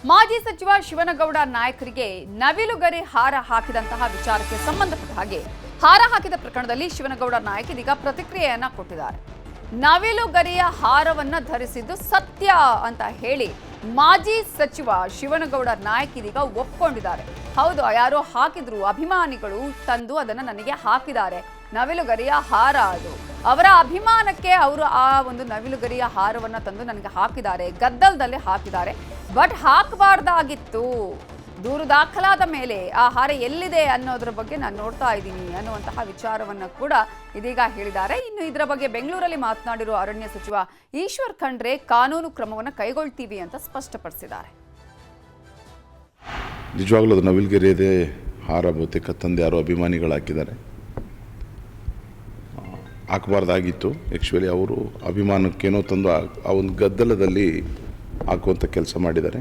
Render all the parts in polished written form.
ಮಾಜಿ ಸಚಿವ ಶಿವನಗೌಡ ನಾಯಕರಿಗೆ ನವಿಲುಗರಿ ಹಾರ ಹಾಕಿದಂತಹ ವಿಚಾರಕ್ಕೆ ಸಂಬಂಧಪಟ್ಟ ಹಾಗೆ ಹಾರ ಹಾಕಿದ ಪ್ರಕರಣದಲ್ಲಿ ಶಿವನಗೌಡ ನಾಯಕ್ ಇದೀಗ ಪ್ರತಿಕ್ರಿಯೆಯನ್ನ ಕೊಟ್ಟಿದ್ದಾರೆ. ನವಿಲುಗರಿಯ ಹಾರವನ್ನ ಧರಿಸಿದ್ದು ಸತ್ಯ ಅಂತ ಹೇಳಿ ಮಾಜಿ ಸಚಿವ ಶಿವನಗೌಡ ನಾಯಕ್ ಇದೀಗ ಒಪ್ಕೊಂಡಿದ್ದಾರೆ. ಹೌದು, ಯಾರೋ ಹಾಕಿದ್ರು, ಅಭಿಮಾನಿಗಳು ತಂದು ಅದನ್ನ ನನಗೆ ಹಾಕಿದ್ದಾರೆ. ನವಿಲುಗರಿಯ ಹಾರ ಅದು ಅವರ ಅಭಿಮಾನಕ್ಕೆ ಅವರು ಆ ಒಂದು ನವಿಲುಗರಿಯ ಹಾರವನ್ನ ತಂದು ನನಗೆ ಹಾಕಿದ್ದಾರೆ, ಗದ್ದಲದಲ್ಲಿ ಹಾಕಿದ್ದಾರೆ. ಬಟ್ ಹಾಕಬಾರ್ದಾಗಿತ್ತು. ದೂರು ದಾಖಲಾದ ಮೇಲೆ ಆ ಹಾರ ಎಲ್ಲಿದೆ ಅನ್ನೋದ್ರ ಬಗ್ಗೆ ನಾನು ನೋಡ್ತಾ ಇದ್ದೀನಿ ಅನ್ನುವಂತಹ ವಿಚಾರವನ್ನ ಕೂಡ ಇದೀಗ ಹೇಳಿದ್ದಾರೆ. ಇನ್ನು ಇದರ ಬಗ್ಗೆ ಬೆಂಗಳೂರಲ್ಲಿ ಮಾತನಾಡಿರುವ ಅರಣ್ಯ ಸಚಿವ ಈಶ್ವರ್ ಖಂಡ್ರೆ ಕಾನೂನು ಕ್ರಮವನ್ನು ಕೈಗೊಳ್ತೀವಿ ಅಂತ ಸ್ಪಷ್ಟಪಡಿಸಿದ್ದಾರೆ. ನಿಜವಾಗ್ಲೂ ಅದು ನವಿಲುಗರಿಯದೇ ಹಾರ ಬಹುತೇಕ ತಂದೆ ಯಾರೋ ಅಭಿಮಾನಿಗಳು ಹಾಕಿದ್ದಾರೆ. ಹಾಕಬಾರ್ದಾಗಿತ್ತು. ಆ್ಯಕ್ಚುಲಿ ಅವರು ಅಭಿಮಾನಕ್ಕೇನೋ ತಂದು ಆ ಒಂದು ಗದ್ದಲದಲ್ಲಿ ಹಾಕುವಂಥ ಕೆಲಸ ಮಾಡಿದ್ದಾರೆ.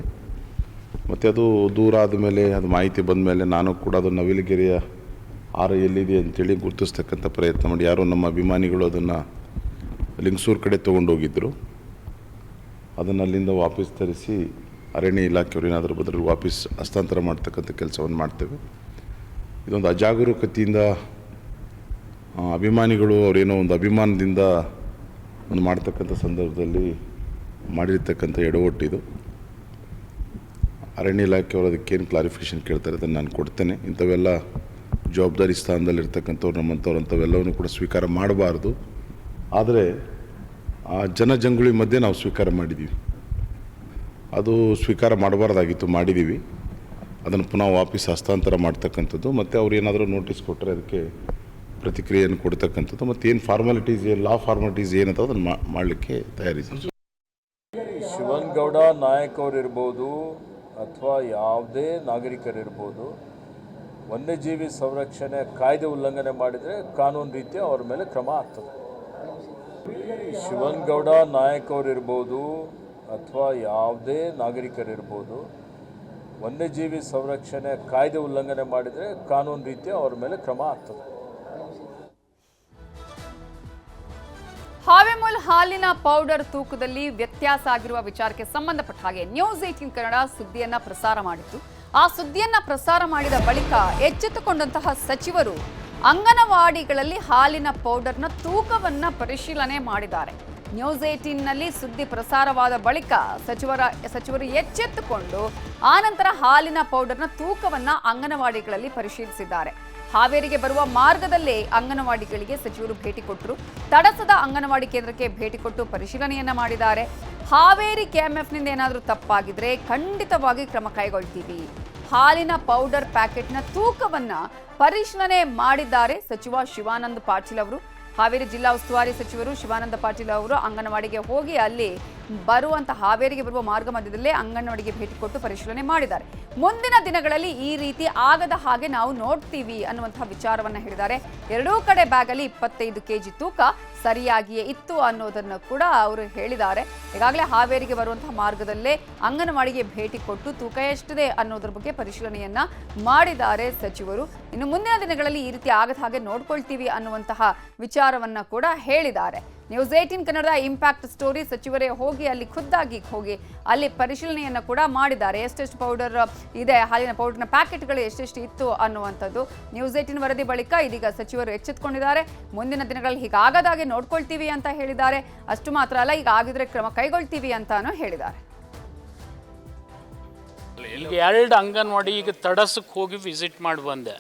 ಮತ್ತು ಅದು ದೂರ ಆದಮೇಲೆ ಅದು ಮಾಹಿತಿ ಬಂದ ಮೇಲೆ ನಾನು ಕೂಡ ಅದು ನವಿಲುಗರಿಯ ಹಾರ ಎಲ್ಲಿದೆ ಅಂತೇಳಿ ಗುರುತಿಸ್ತಕ್ಕಂಥ ಪ್ರಯತ್ನ ಮಾಡಿ ಯಾರೋ ನಮ್ಮ ಅಭಿಮಾನಿಗಳು ಅದನ್ನು ಲಿಂಗಸೂರು ಕಡೆ ತೊಗೊಂಡೋಗಿದ್ದರು. ಅದನ್ನು ಅಲ್ಲಿಂದ ವಾಪಸ್ ತರಿಸಿ ಅರಣ್ಯ ಇಲಾಖೆಯವರು ಏನಾದರೂ ಬದಲು ವಾಪಸ್ ಹಸ್ತಾಂತರ ಮಾಡ್ತಕ್ಕಂಥ ಕೆಲಸವನ್ನು ಮಾಡ್ತೇವೆ. ಇದೊಂದು ಅಜಾಗರೂಕತೆಯಿಂದ ಅಭಿಮಾನಿಗಳು ಅವರೇನೋ ಒಂದು ಅಭಿಮಾನದಿಂದ ಒಂದು ಮಾಡ್ತಕ್ಕಂಥ ಸಂದರ್ಭದಲ್ಲಿ ಮಾಡಿರ್ತಕ್ಕಂಥ ಎಡವಟ್ಟಿದು. ಅರಣ್ಯ ಇಲಾಖೆಯವರು ಅದಕ್ಕೇನು ಕ್ಲಾರಿಫಿಕೇಷನ್ ಕೇಳ್ತಾರೆ ಅದನ್ನು ನಾನು ಕೊಡ್ತೇನೆ. ಇಂಥವೆಲ್ಲ ಜವಾಬ್ದಾರಿ ಸ್ಥಾನದಲ್ಲಿರ್ತಕ್ಕಂಥವ್ರು ನಮ್ಮಂಥವ್ರು ಅಂಥವೆಲ್ಲವನ್ನೂ ಕೂಡ ಸ್ವೀಕಾರ ಮಾಡಬಾರ್ದು. ಆದರೆ ಆ ಜನಜಂಗುಳಿ ಮಧ್ಯೆ ನಾವು ಸ್ವೀಕಾರ ಮಾಡಿದ್ದೀವಿ. ಅದು ಸ್ವೀಕಾರ ಮಾಡಬಾರ್ದಾಗಿತ್ತು, ಮಾಡಿದ್ದೀವಿ. ಅದನ್ನು ಪುನಃ ವಾಪಸ್ ಹಸ್ತಾಂತರ ಮಾಡ್ತಕ್ಕಂಥದ್ದು, ಮತ್ತು ಅವ್ರು ಏನಾದರೂ ನೋಟಿಸ್ ಕೊಟ್ಟರೆ ಅದಕ್ಕೆ ಪ್ರತಿಕ್ರಿಯೆಯನ್ನು ಕೊಡ್ತಕ್ಕಂಥದ್ದು, ಮತ್ತು ಏನು ಫಾರ್ಮಾಲಿಟೀಸ್ ಲಾ ಫಾರ್ಮಾಲಿಟೀಸ್ ಏನಂತ ಅದನ್ನು ಮಾಡಲಿಕ್ಕೆ ತಯಾರಿದ್ದೀವಿ. ಶಿವನಗೌಡ ನಾಯಕ್ ಅವರಿರ್ಬೋದು ಅಥವಾ ಯಾವುದೇ ನಾಗರಿಕರಿರ್ಬೋದು, ವನ್ಯಜೀವಿ ಸಂರಕ್ಷಣೆ ಕಾಯ್ದೆ ಉಲ್ಲಂಘನೆ ಮಾಡಿದರೆ ಕಾನೂನು ರೀತಿಯ ಅವ್ರ ಮೇಲೆ ಕ್ರಮ ಆಗ್ತದೆ. ಶಿವನಗೌಡ ನಾಯಕ್ ಅವರಿರ್ಬೋದು ಅಥವಾ ಯಾವುದೇ ನಾಗರಿಕರಿರ್ಬೋದು, ವನ್ಯಜೀವಿ ಸಂರಕ್ಷಣೆ ಕಾಯ್ದೆ ಉಲ್ಲಂಘನೆ ಮಾಡಿದರೆ ಕಾನೂನು ರೀತಿಯ ಅವ್ರ ಮೇಲೆ ಕ್ರಮ ಆಗ್ತದೆ. ಹಾವೆಮೂಲ್ ಹಾಲಿನ ಪೌಡರ್ ತೂಕದಲ್ಲಿ ವ್ಯತ್ಯಾಸ ಆಗಿರುವ ವಿಚಾರಕ್ಕೆ ಸಂಬಂಧಪಟ್ಟ ಹಾಗೆ ನ್ಯೂಸ್ 18 ಕನ್ನಡ ಸುದ್ದಿಯನ್ನ ಪ್ರಸಾರ ಮಾಡಿತ್ತು. ಆ ಸುದ್ದಿಯನ್ನ ಪ್ರಸಾರ ಮಾಡಿದ ಬಳಿಕ ಎಚ್ಚೆತ್ತುಕೊಂಡಂತಹ ಸಚಿವರು ಅಂಗನವಾಡಿಗಳಲ್ಲಿ ಹಾಲಿನ ಪೌಡರ್ನ ತೂಕವನ್ನ ಪರಿಶೀಲನೆ ಮಾಡಿದ್ದಾರೆ. ನ್ಯೂಸ್ 18ನಲ್ಲಿ ಸುದ್ದಿ ಪ್ರಸಾರವಾದ ಬಳಿಕ ಸಚಿವರು ಎಚ್ಚೆತ್ತುಕೊಂಡು ಆನಂತರ ಹಾಲಿನ ಪೌಡರ್ನ ತೂಕವನ್ನ ಅಂಗನವಾಡಿಗಳಲ್ಲಿ ಪರಿಶೀಲಿಸಿದ್ದಾರೆ. ಹಾವೇರಿಗೆ ಬರುವ ಮಾರ್ಗದಲ್ಲೇ ಅಂಗನವಾಡಿಗಳಿಗೆ ಸಚಿವರು ಭೇಟಿ ಕೊಟ್ಟರು. ತಡಸದ ಅಂಗನವಾಡಿ ಕೇಂದ್ರಕ್ಕೆ ಭೇಟಿ ಕೊಟ್ಟು ಪರಿಶೀಲನೆಯನ್ನ ಮಾಡಿದ್ದಾರೆ. ಹಾವೇರಿ ಕೆಎಂಎಫ್ನಿಂದ ಏನಾದರೂ ತಪ್ಪಾಗಿದ್ರೆ ಖಂಡಿತವಾಗಿ ಕ್ರಮ ಕೈಗೊಳ್ತೀವಿ. ಹಾಲಿನ ಪೌಡರ್ ಪ್ಯಾಕೆಟ್ನ ತೂಕವನ್ನ ಪರಿಶೀಲನೆ ಮಾಡಿದ್ದಾರೆ ಸಚಿವ ಶಿವಾನಂದ ಪಾಟೀಲ್ ಅವರು. ಹಾವೇರಿ ಜಿಲ್ಲಾ ಉಸ್ತುವಾರಿ ಸಚಿವರು ಶಿವಾನಂದ ಪಾಟೀಲ್ ಅವರು ಅಂಗನವಾಡಿಗೆ ಹೋಗಿ ಅಲ್ಲಿ ಹಾವೇರಿಗೆ ಬರುವ ಮಾರ್ಗ ಮಧ್ಯದಲ್ಲೇ ಅಂಗನವಾಡಿಗೆ ಭೇಟಿ ಕೊಟ್ಟು ಪರಿಶೀಲನೆ ಮಾಡಿದ್ದಾರೆ. ಮುಂದಿನ ದಿನಗಳಲ್ಲಿ ಈ ರೀತಿ ಆಗದ ಹಾಗೆ ನಾವು ನೋಡ್ತೀವಿ ಅನ್ನುವಂತಹ ವಿಚಾರವನ್ನ ಹೇಳಿದ್ದಾರೆ. ಎರಡೂ ಕಡೆ ಬ್ಯಾಗಲ್ಲಿ 25 kg ತೂಕ ಸರಿಯಾಗಿಯೇ ಇತ್ತು ಅನ್ನೋದನ್ನು ಕೂಡ ಅವರು ಹೇಳಿದ್ದಾರೆ. ಈಗಾಗಲೇ ಹಾವೇರಿಗೆ ಬರುವಂತಹ ಮಾರ್ಗದಲ್ಲೇ ಅಂಗನವಾಡಿಗೆ ಭೇಟಿ ಕೊಟ್ಟು ತೂಕ ಎಷ್ಟಿದೆ ಅನ್ನೋದ್ರ ಬಗ್ಗೆ ಪರಿಶೀಲನೆಯನ್ನ ಮಾಡಿದ್ದಾರೆ ಸಚಿವರು. ಇನ್ನು ಮುಂದಿನ ದಿನಗಳಲ್ಲಿ ಈ ರೀತಿ ಆಗದ ಹಾಗೆ ನೋಡ್ಕೊಳ್ತೀವಿ ಅನ್ನುವಂತಹ ವಿಚಾರವನ್ನ ಕೂಡ ಹೇಳಿದ್ದಾರೆ. ನ್ಯೂಸ್ 18 ಕನ್ನಡದ ಇಂಪ್ಯಾಕ್ಟ್ ಸ್ಟೋರಿ ಸಚಿವರೇ ಹೋಗಿ ಅಲ್ಲಿ ಖುದ್ದಾಗಿ ಹೋಗಿ ಅಲ್ಲಿ ಪರಿಶೀಲನೆಯನ್ನು ಕೂಡ ಮಾಡಿದ್ದಾರೆ. ಎಷ್ಟೆಷ್ಟು ಪೌಡರ್ ಇದೆ, ಹಾಲಿನ ಪೌಡರ್ನ ಪ್ಯಾಕೆಟ್ಗಳು ಎಷ್ಟೆಷ್ಟು ಇತ್ತು ಅನ್ನುವಂಥದ್ದು ನ್ಯೂಸ್ 18 ವರದಿ ಬಳಿಕ ಇದೀಗ ಸಚಿವರು ಎಚ್ಚೆತ್ತುಕೊಂಡಿದ್ದಾರೆ. ಮುಂದಿನ ದಿನಗಳಲ್ಲಿ ಹೀಗಾಗದಾಗೆ ನೋಡ್ಕೊಳ್ತೀವಿ ಅಂತ ಹೇಳಿದ್ದಾರೆ. ಅಷ್ಟು ಮಾತ್ರ ಅಲ್ಲ, ಈಗ ಆಗಿದ್ರೆ ಕ್ರಮ ಕೈಗೊಳ್ತೀವಿ ಅಂತಾನು ಹೇಳಿದ್ದಾರೆ. ಈಗ 2 ಅಂಗನವಾಡಿ ಈಗ ತಡಸಕ್ಕೆ ಹೋಗಿ ವಿಸಿಟ್ ಮಾಡಿ ಬಂದೆ.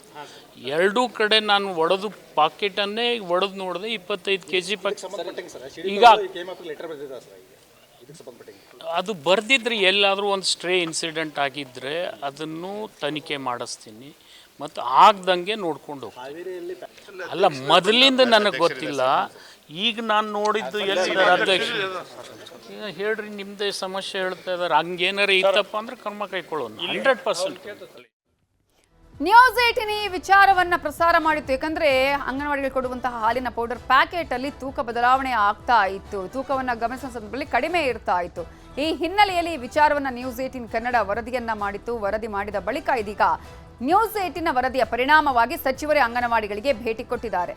ಎರಡೂ ಕಡೆ ನಾನು ಒಡೆದು ಪಾಕೆಟನ್ನೇ ಒಡೆದು ನೋಡಿದೆ. 25 kg ಈಗ ಅದು ಬರ್ದಿದ್ರೆ ಎಲ್ಲಾದರೂ ಒಂದು ಸ್ಟ್ರೇ ಇನ್ಸಿಡೆಂಟ್ ಆಗಿದ್ದರೆ ಅದನ್ನು ತನಿಖೆ ಮಾಡಿಸ್ತೀನಿ ಮತ್ತು ಆಗ್ದಂಗೆ ನೋಡ್ಕೊಂಡು ಹೋಗ್ತೀನಿ. ಅಲ್ಲ, ಮೊದಲಿಂದ ನನಗೆ ಗೊತ್ತಿಲ್ಲ. ಈಗ ನಾನು ನೋಡಿದ್ದು ಎಲ್ಲ ಅಧ್ಯಕ್ಷ ಹೇಳ್ರಿ, ನಿಮ್ಮದೇ ಸಮಸ್ಯೆ ಹೇಳ್ತಾ ಇದ್ದಾರೆ, ಹಂಗೇನಾರು ಇತ್ತಪ್ಪ ಅಂದ್ರೆ ಕ್ರಮ ಕೈಗೊಳ್ಳೋಣ 100%. ನ್ಯೂಸ್ 18 ಈ ವಿಚಾರವನ್ನ ಪ್ರಸಾರ ಮಾಡಿತ್ತು. ಯಾಕಂದ್ರೆ ಅಂಗನವಾಡಿಗಳು ಕೊಡುವಂತಹ ಹಾಲಿನ ಪೌಡರ್ ಪ್ಯಾಕೆಟ್ ಅಲ್ಲಿ ತೂಕ ಬದಲಾವಣೆ ಆಗ್ತಾ ಇತ್ತು. ತೂಕವನ್ನ ಗಮನಿಸುವ ಸಂದರ್ಭದಲ್ಲಿ ಕಡಿಮೆ ಇರ್ತಾ ಇತ್ತು. ಈ ಹಿನ್ನೆಲೆಯಲ್ಲಿ ಈ ವಿಚಾರವನ್ನ ನ್ಯೂಸ್ 18 ಕನ್ನಡ ವರದಿಯನ್ನ ಮಾಡಿತ್ತು. ವರದಿ ಮಾಡಿದ ಬಳಿಕ ಇದೀಗ ನ್ಯೂಸ್ 18ನ ವರದಿಯ ಪರಿಣಾಮವಾಗಿ ಸಚಿವರೇ ಅಂಗನವಾಡಿಗಳಿಗೆ ಭೇಟಿ ಕೊಟ್ಟಿದ್ದಾರೆ.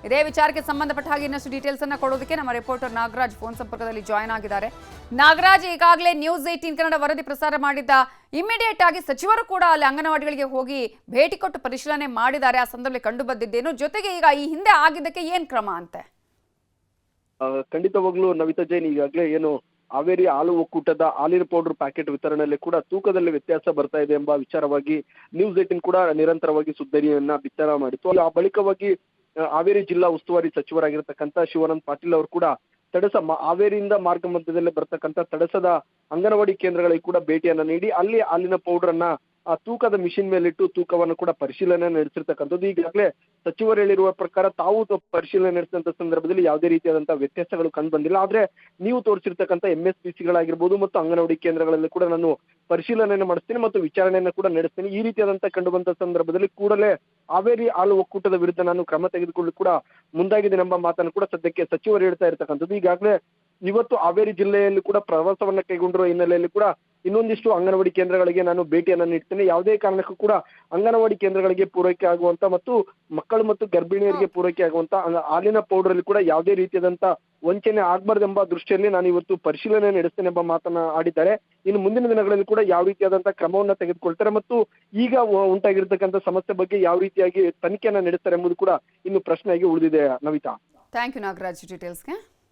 ಇದೇ ವಿಚಾರಕ್ಕೆ ಸಂಬಂಧಪಟ್ಟ ಹಾಗೆ ಇನ್ನಷ್ಟು ಡೀಟೇಲ್ಸ್ ಅನ್ನ ಕೊಡೋದಕ್ಕೆ ನಮ್ಮ ರಿಪೋರ್ಟರ್ ನಾಗರಾಜ್ ಫೋನ್ ಸಂಪರ್ಕದಲ್ಲಿ ಜಾಯ್ನ್ ಆಗಿದ್ದಾರೆ. ನಾಗರಾಜ್, ಈಗಾಗಲೇ ನ್ಯೂಸ್ 18 ಕನ್ನಡ ವರದಿ ಪ್ರಸಾರ ಮಾಡಿದ್ದ ಇಮಿಡಿಯೇಟ್ ಆಗಿ ಸಚಿವರು ಕೂಡ ಅಲ್ಲಿ ಅಂಗನವಾಡಿಗಳಿಗೆ ಹೋಗಿ ಭೇಟಿ ಕೊಟ್ಟು ಪರಿಶೀಲನೆ ಮಾಡಿದ್ದಾರೆ. ಆ ಸಂದರ್ಭದಲ್ಲಿ ಕಂಡು ಬಂದಿದ್ದೇನು, ಜೊತೆಗೆ ಈಗ ಈ ಹಿಂದೆ ಆಗಿದ್ದಕ್ಕೆ ಏನ್ ಕ್ರಮ ಅಂತೆ? ಖಂಡಿತವಾಗ್ಲೂ ನವಿತಾ ಜೈನ್, ಈಗಾಗಲೇ ಏನು ಹಾವೇರಿ ಹಾಲು ಒಕ್ಕೂಟದ ಹಾಲಿನ ಪೌಡರ್ ಪ್ಯಾಕೆಟ್ ವಿತರಣೆಯಲ್ಲಿ ಕೂಡ ತೂಕದಲ್ಲಿ ವ್ಯತ್ಯಾಸ ಬರ್ತಾ ಇದೆ ಎಂಬ ವಿಚಾರವಾಗಿ ನ್ಯೂಸ್ 18 ಕೂಡ ನಿರಂತರವಾಗಿ ಸುದ್ದಿಯನ್ನ ಬಿತ್ತರ ಮಾಡಿತ್ತು. ಆ ಬಳಿಕವಾಗಿ ಹಾವೇರಿ ಜಿಲ್ಲಾ ಉಸ್ತುವಾರಿ ಸಚಿವರಾಗಿರ್ತಕ್ಕಂಥ ಶಿವಾನಂದ ಪಾಟೀಲ್ ಅವರು ಕೂಡ ಹಾವೇರಿಯಿಂದ ಮಾರ್ಗ ಮಧ್ಯದಲ್ಲೇ ಬರ್ತಕ್ಕಂಥ ತಡಸದ ಅಂಗನವಾಡಿ ಕೇಂದ್ರಗಳಿಗೆ ಕೂಡ ಭೇಟಿಯನ್ನ ನೀಡಿ ಅಲ್ಲಿ ಹಾಲಿನ ಪೌಡರ್ ಅನ್ನ ತೂಕದ ಮಿಷಿನ್ ಮೇಲಿಟ್ಟು ತೂಕವನ್ನು ಕೂಡ ಪರಿಶೀಲನೆ ನಡೆಸಿರ್ತಕ್ಕಂಥದ್ದು. ಈಗಾಗಲೇ ಸಚಿವರು ಹೇಳಿರುವ ಪ್ರಕಾರ ತಾವು ಪರಿಶೀಲನೆ ನಡೆಸಿದಂತ ಸಂದರ್ಭದಲ್ಲಿ ಯಾವುದೇ ರೀತಿಯಾದಂತಹ ವ್ಯತ್ಯಾಸಗಳು ಕಂಡು ಬಂದಿಲ್ಲ. ಆದ್ರೆ ನೀವು ತೋರಿಸಿರ್ತಕ್ಕಂಥ MSPCಗಳಾಗಿರ್ಬೋದು ಮತ್ತು ಅಂಗನವಾಡಿ ಕೇಂದ್ರಗಳಲ್ಲಿ ಕೂಡ ನಾನು ಪರಿಶೀಲನೆಯನ್ನು ಮಾಡಿಸ್ತೀನಿ ಮತ್ತು ವಿಚಾರಣೆಯನ್ನು ಕೂಡ ನಡೆಸ್ತೀನಿ. ಈ ರೀತಿಯಾದಂತಹ ಕಂಡು ಬಂದ ಸಂದರ್ಭದಲ್ಲಿ ಕೂಡಲೇ ಹಾವೇರಿ ಹಾಲು ಒಕ್ಕೂಟದ ವಿರುದ್ಧ ನಾನು ಕ್ರಮ ತೆಗೆದುಕೊಳ್ಳಿ ಕೂಡ ಮುಂದಾಗಿದ್ದೇನೆ ಎಂಬ ಮಾತನ್ನು ಕೂಡ ಸದ್ಯಕ್ಕೆ ಸಚಿವರು ಹೇಳ್ತಾ ಇರ್ತಕ್ಕಂಥದ್ದು. ಈಗಾಗಲೇ ಇವತ್ತು ಹಾವೇರಿ ಜಿಲ್ಲೆಯಲ್ಲಿ ಕೂಡ ಪ್ರವಾಸವನ್ನ ಕೈಗೊಂಡಿರುವ ಹಿನ್ನೆಲೆಯಲ್ಲಿ ಕೂಡ ಇನ್ನೊಂದಿಷ್ಟು ಅಂಗನವಾಡಿ ಕೇಂದ್ರಗಳಿಗೆ ನಾನು ಭೇಟಿಯನ್ನ ನೀಡ್ತೇನೆ. ಯಾವುದೇ ಕಾರಣಕ್ಕೂ ಕೂಡ ಅಂಗನವಾಡಿ ಕೇಂದ್ರಗಳಿಗೆ ಪೂರೈಕೆ ಆಗುವಂತ ಮತ್ತು ಮಕ್ಕಳು ಮತ್ತು ಗರ್ಭಿಣಿಯರಿಗೆ ಪೂರೈಕೆ ಆಗುವಂತ ಹಾಲಿನ ಪೌಡರ್ ಅಲ್ಲಿ ಕೂಡ ಯಾವುದೇ ರೀತಿಯಾದಂತ ವಂಚನೆ ಆಗ್ಬಾರ್ದೆಂಬ ದೃಷ್ಟಿಯಲ್ಲಿ ನಾನು ಇವತ್ತು ಪರಿಶೀಲನೆ ನಡೆಸ್ತೇನೆ ಎಂಬ ಮಾತನ್ನ ಆಡಿದ್ದಾರೆ. ಇನ್ನು ಮುಂದಿನ ದಿನಗಳಲ್ಲಿ ಕೂಡ ಯಾವ ರೀತಿಯಾದಂತಹ ಕ್ರಮವನ್ನ ತೆಗೆದುಕೊಳ್ತಾರೆ ಮತ್ತು ಈಗ ಉಂಟಾಗಿರ್ತಕ್ಕಂಥ ಸಮಸ್ಯೆ ಬಗ್ಗೆ ಯಾವ ರೀತಿಯಾಗಿ ತನಿಖೆಯನ್ನ ನಡೆಸ್ತಾರೆ ಎಂಬುದು ಕೂಡ ಇನ್ನು ಪ್ರಶ್ನೆಯಾಗಿ ಉಳಿದಿದೆ. Navitha, thank you Nagaraj ಡೀಟೇಲ್ಸ್ಗೆ.